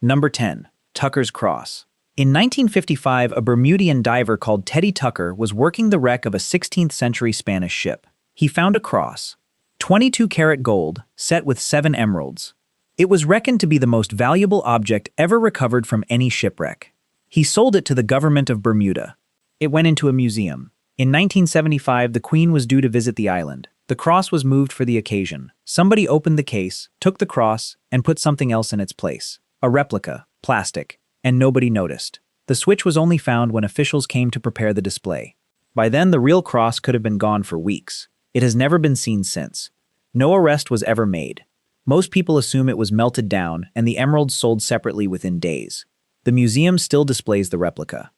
Number 10. Tucker's Cross. In 1955, a Bermudian diver called Teddy Tucker was working the wreck of a 16th-century Spanish ship. He found a cross, 22-karat gold, set with 7 emeralds. It was reckoned to be the most valuable object ever recovered from any shipwreck. He sold it to the government of Bermuda. It went into a museum. In 1975, the Queen was due to visit the island. The cross was moved for the occasion. Somebody opened the case, took the cross, and put something else in its place. A replica, plastic, and nobody noticed. The switch was only found when officials came to prepare the display. By then, the real cross could have been gone for weeks. It has never been seen since. No arrest was ever made. Most people assume it was melted down and the emeralds sold separately within days. The museum still displays the replica.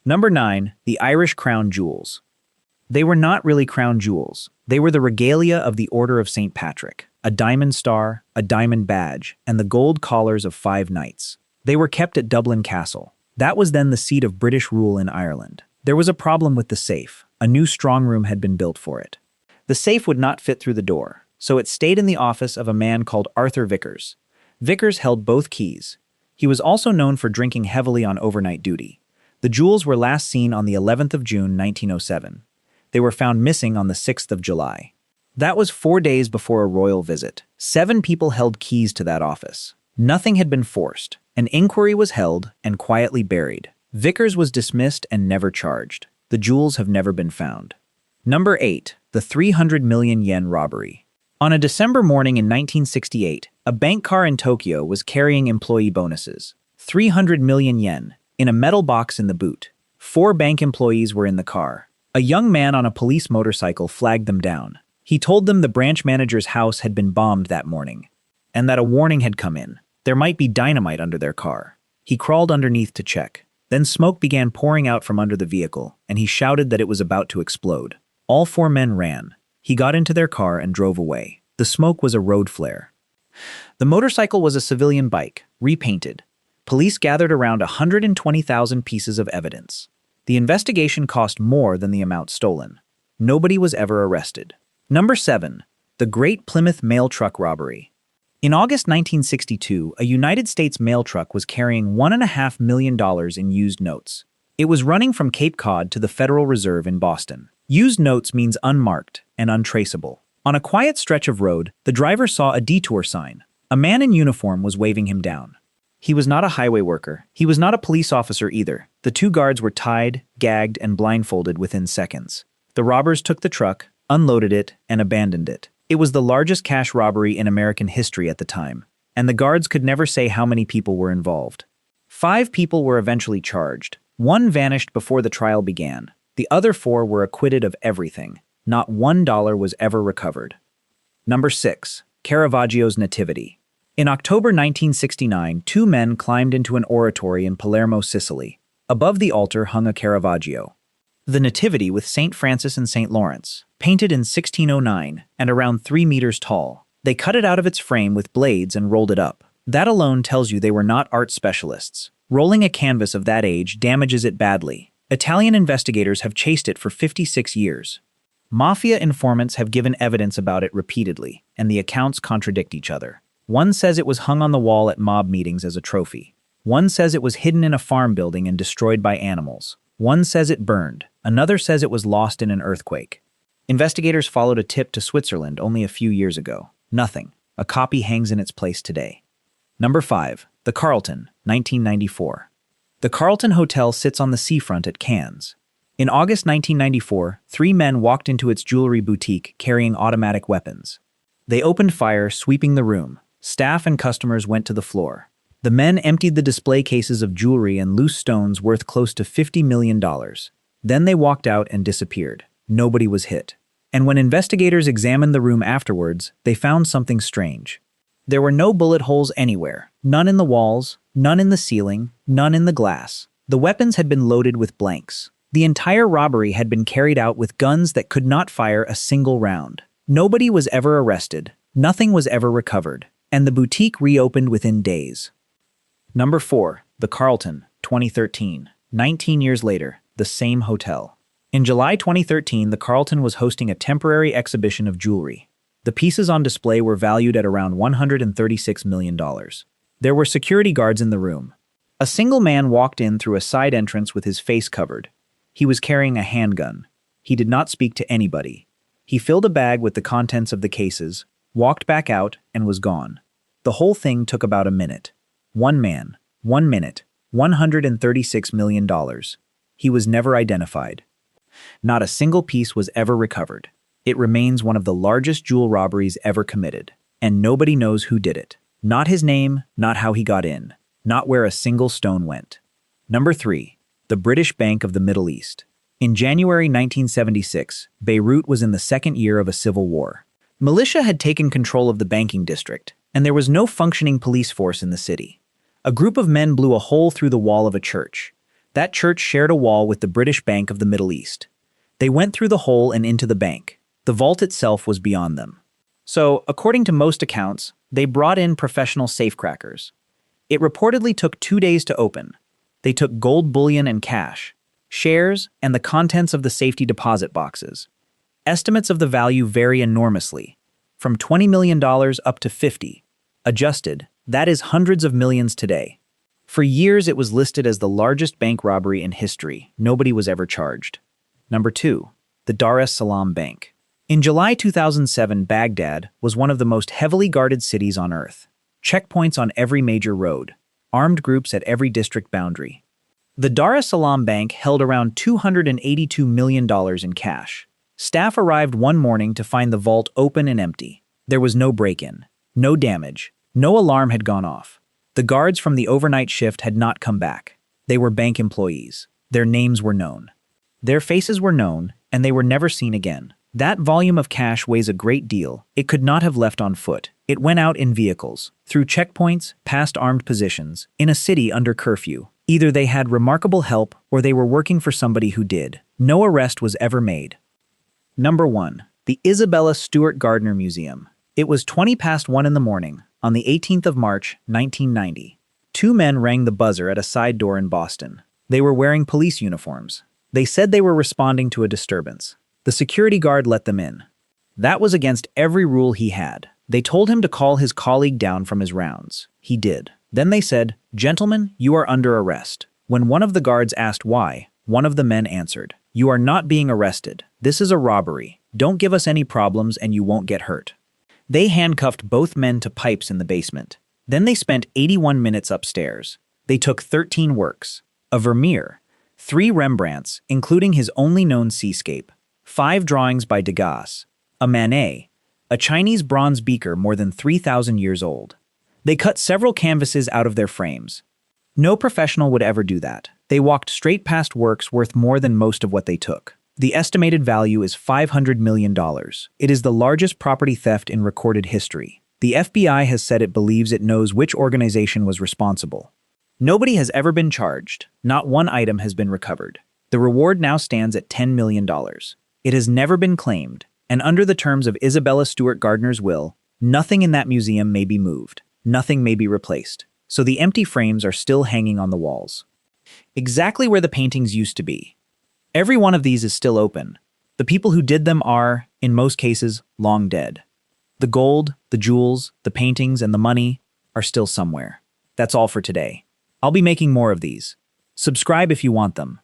Number 9. The Irish Crown Jewels. They were not really crown jewels. They were the regalia of the Order of St. Patrick, a diamond star, a diamond badge, and the gold collars of 5 knights. They were kept at Dublin Castle. That was then the seat of British rule in Ireland. There was a problem with the safe. A new strong room had been built for it. The safe would not fit through the door, so it stayed in the office of a man called Arthur Vickers. Vickers held both keys. He was also known for drinking heavily on overnight duty. The jewels were last seen on the 11th of June, 1907. They were found missing on the 6th of July. That was 4 days before a royal visit. 7 people held keys to that office. Nothing had been forced. An inquiry was held and quietly buried. Vickers was dismissed and never charged. The jewels have never been found. Number 8. The 300 million yen robbery. On a December morning in 1968, a bank car in Tokyo was carrying employee bonuses. 300 million yen, in a metal box in the boot. 4 bank employees were in the car. A young man on a police motorcycle flagged them down. He told them the branch manager's house had been bombed that morning, and that a warning had come in. There might be dynamite under their car. He crawled underneath to check. Then smoke began pouring out from under the vehicle, and he shouted that it was about to explode. All 4 men ran. He got into their car and drove away. The smoke was a road flare. The motorcycle was a civilian bike, repainted. Police gathered around 120,000 pieces of evidence. The investigation cost more than the amount stolen. Nobody was ever arrested. Number 7. The Great Plymouth Mail Truck Robbery. In August 1962, a United States mail truck was carrying $1.5 million in used notes. It was running from Cape Cod to the Federal Reserve in Boston. Used notes means unmarked and untraceable. On a quiet stretch of road, the driver saw a detour sign. A man in uniform was waving him down. He was not a highway worker. He was not a police officer either. The 2 guards were tied, gagged, and blindfolded within seconds. The robbers took the truck, unloaded it, and abandoned it. It was the largest cash robbery in American history at the time, and the guards could never say how many people were involved. 5 people were eventually charged. 1 vanished before the trial began. The other 4 were acquitted of everything. Not $1 was ever recovered. Number 6. Caravaggio's Nativity. In October 1969, 2 men climbed into an oratory in Palermo, Sicily. Above the altar hung a Caravaggio, the Nativity with St. Francis and St. Lawrence, painted in 1609 and around 3 meters tall. They cut it out of its frame with blades and rolled it up. That alone tells you they were not art specialists. Rolling a canvas of that age damages it badly. Italian investigators have chased it for 56 years. Mafia informants have given evidence about it repeatedly, and the accounts contradict each other. One says it was hung on the wall at mob meetings as a trophy. One says it was hidden in a farm building and destroyed by animals. One says it burned. Another says it was lost in an earthquake. Investigators followed a tip to Switzerland only a few years ago. Nothing. A copy hangs in its place today. Number 5. The Carlton, 1994. The Carlton Hotel sits on the seafront at Cannes. In August 1994, 3 men walked into its jewelry boutique carrying automatic weapons. They opened fire, sweeping the room. Staff and customers went to the floor. The men emptied the display cases of jewelry and loose stones worth close to $50 million. Then they walked out and disappeared. Nobody was hit. And when investigators examined the room afterwards, they found something strange. There were no bullet holes anywhere. None in the walls, none in the ceiling, none in the glass. The weapons had been loaded with blanks. The entire robbery had been carried out with guns that could not fire a single round. Nobody was ever arrested. Nothing was ever recovered. And the boutique reopened within days. Number 4. The Carlton, 2013. 19 years later, the same hotel. In July 2013, the Carlton was hosting a temporary exhibition of jewelry. The pieces on display were valued at around $136 million. There were security guards in the room. A single man walked in through a side entrance with his face covered. He was carrying a handgun. He did not speak to anybody. He filled a bag with the contents of the cases, walked back out, and was gone. The whole thing took about a minute. 1 man, 1 minute, $136 million. He was never identified. Not a single piece was ever recovered. It remains one of the largest jewel robberies ever committed, and nobody knows who did it. Not his name, not how he got in, not where a single stone went. Number 3. The British Bank of the Middle East. In January 1976, Beirut was in the second year of a civil war. Militia had taken control of the banking district, and there was no functioning police force in the city. A group of men blew a hole through the wall of a church. That church shared a wall with the British Bank of the Middle East. They went through the hole and into the bank. The vault itself was beyond them. So, according to most accounts, they brought in professional safecrackers. It reportedly took 2 days to open. They took gold bullion and cash, shares, and the contents of the safety deposit boxes. Estimates of the value vary enormously, from $20 million up to 50. Adjusted, that is hundreds of millions today. For years, it was listed as the largest bank robbery in history. Nobody was ever charged. Number 2. The Dar es Salaam Bank. In July 2007, Baghdad was one of the most heavily guarded cities on Earth. Checkpoints on every major road. Armed groups at every district boundary. The Dar es Salaam Bank held around $282 million in cash. Staff arrived one morning to find the vault open and empty. There was no break-in, no damage, no alarm had gone off. The guards from the overnight shift had not come back. They were bank employees. Their names were known. Their faces were known, and they were never seen again. That volume of cash weighs a great deal. It could not have left on foot. It went out in vehicles, through checkpoints, past armed positions, in a city under curfew. Either they had remarkable help or they were working for somebody who did. No arrest was ever made. Number 1. The Isabella Stewart Gardner Museum. It was 1:20 in the morning, on the 18th of March, 1990. 2 men rang the buzzer at a side door in Boston. They were wearing police uniforms. They said they were responding to a disturbance. The security guard let them in. That was against every rule he had. They told him to call his colleague down from his rounds. He did. Then they said, "Gentlemen, you are under arrest." When one of the guards asked why, one of the men answered, "You are not being arrested. This is a robbery. Don't give us any problems and you won't get hurt." They handcuffed both men to pipes in the basement. Then they spent 81 minutes upstairs. They took 13 works, a Vermeer, 3 Rembrandts, including his only known seascape, 5 drawings by Degas, a Manet, a Chinese bronze beaker more than 3,000 years old. They cut several canvases out of their frames. No professional would ever do that. They walked straight past works worth more than most of what they took. The estimated value is $500 million. It is the largest property theft in recorded history. The FBI has said it believes it knows which organization was responsible. Nobody has ever been charged. Not one item has been recovered. The reward now stands at $10 million. It has never been claimed, and under the terms of Isabella Stewart Gardner's will, nothing in that museum may be moved. Nothing may be replaced. So the empty frames are still hanging on the walls. Exactly where the paintings used to be. Every one of these is still open. The people who did them are, in most cases, long dead. The gold, the jewels, the paintings, and the money are still somewhere. That's all for today. I'll be making more of these. Subscribe if you want them.